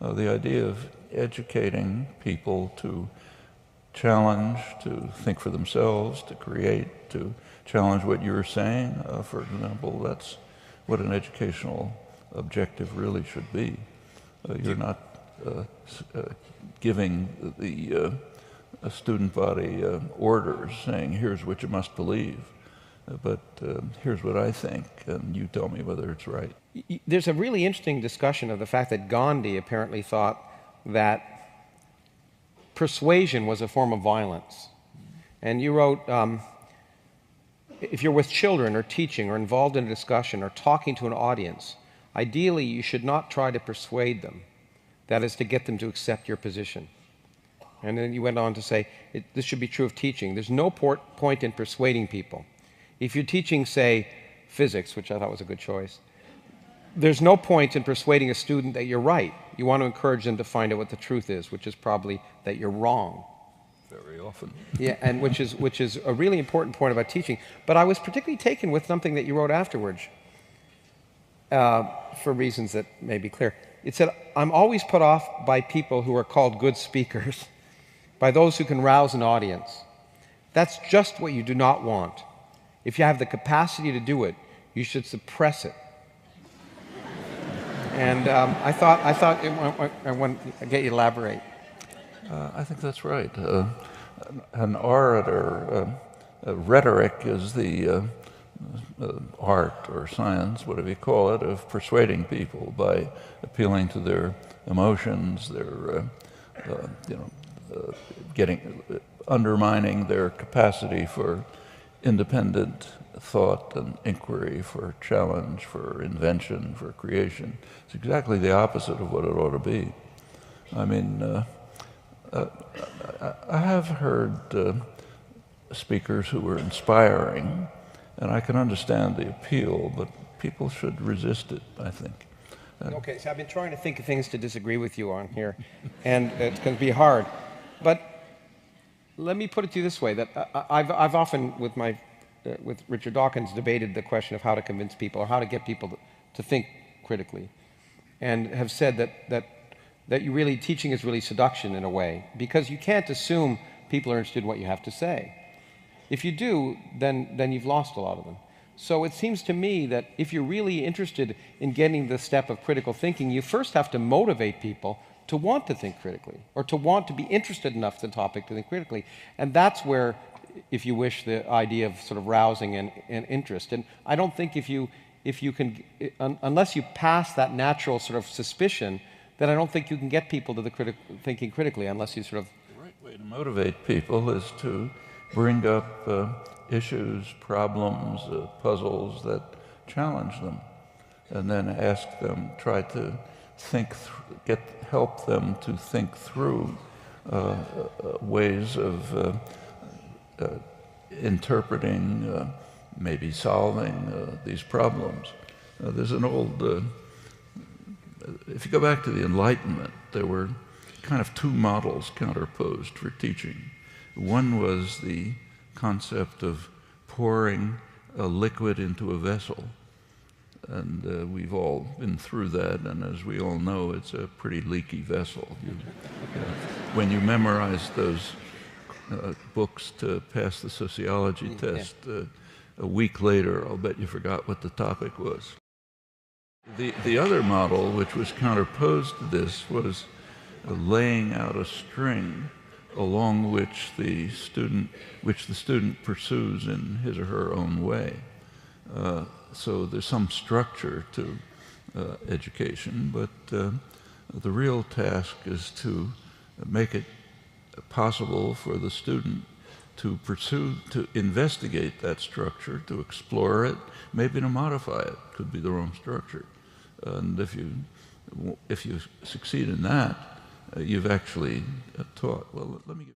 the idea of educating people to challenge, to think for themselves, to create, to challenge what you're saying, for example, that's what an educational objective really should be. You're not giving the student body orders saying, here's what you must believe, but here's what I think, and you tell me whether it's right. There's a really interesting discussion of the fact that Gandhi apparently thought that persuasion was a form of violence. And you wrote, if you're with children or teaching or involved in a discussion or talking to an audience, ideally you should not try to persuade them. That is, to get them to accept your position. And then you went on to say, this should be true of teaching. There's no point in persuading people. If you're teaching, say, physics, which I thought was a good choice, there's no point in persuading a student that you're right. You want to encourage them to find out what the truth is, which is probably that you're wrong. Very often. Yeah, and which is a really important point about teaching. But I was particularly taken with something that you wrote afterwards, for reasons that may be clear. It said, I'm always put off by people who are called good speakers, by those who can rouse an audience. That's just what you do not want. If you have the capacity to do it, you should suppress it. And I thought I want to get you to elaborate. I think that's right. An orator, rhetoric is the art or science, whatever you call it, of persuading people by appealing to their emotions, their, undermining their capacity for independent thought and inquiry, for challenge, for invention, for creation. It's exactly the opposite of what it ought to be. I mean, I have heard speakers who were inspiring, and I can understand the appeal, but people should resist it, I think. Okay, so I've been trying to think of things to disagree with you on here, and it's going to be hard. But let me put it to you this way, that I've often, with Richard Dawkins, debated the question of how to convince people or how to get people to think critically, and have said that you really, teaching is really seduction in a way, because you can't assume people are interested in what you have to say. If you do, then you've lost a lot of them. So it seems to me that if you're really interested in getting the step of critical thinking, you first have to motivate people to want to think critically, or to want to be interested enough in the topic to think critically. And that's where, if you wish, the idea of sort of rousing and interest. And I don't think if you can, unless you pass that natural sort of suspicion, then I don't think you can get people to the thinking critically unless you sort of... The right way to motivate people is to bring up issues, problems, puzzles that challenge them, and then ask them, try to think, help them to think through ways of interpreting, maybe solving these problems. There's an old, if you go back to the Enlightenment, there were kind of two models counterposed for teaching. One was the concept of pouring a liquid into a vessel. And we've all been through that, and as we all know, it's a pretty leaky vessel. When you memorize those books to pass the sociology test, a week later, I'll bet you forgot what the topic was. The other model, which was counterposed to this, was laying out a string along which the student pursues in his or her own way. So there's some structure to education, but the real task is to make it possible for the student to pursue, to investigate that structure, to explore it, maybe to modify it. Could be the wrong structure. And if you succeed in that, you've actually taught. Well, let me give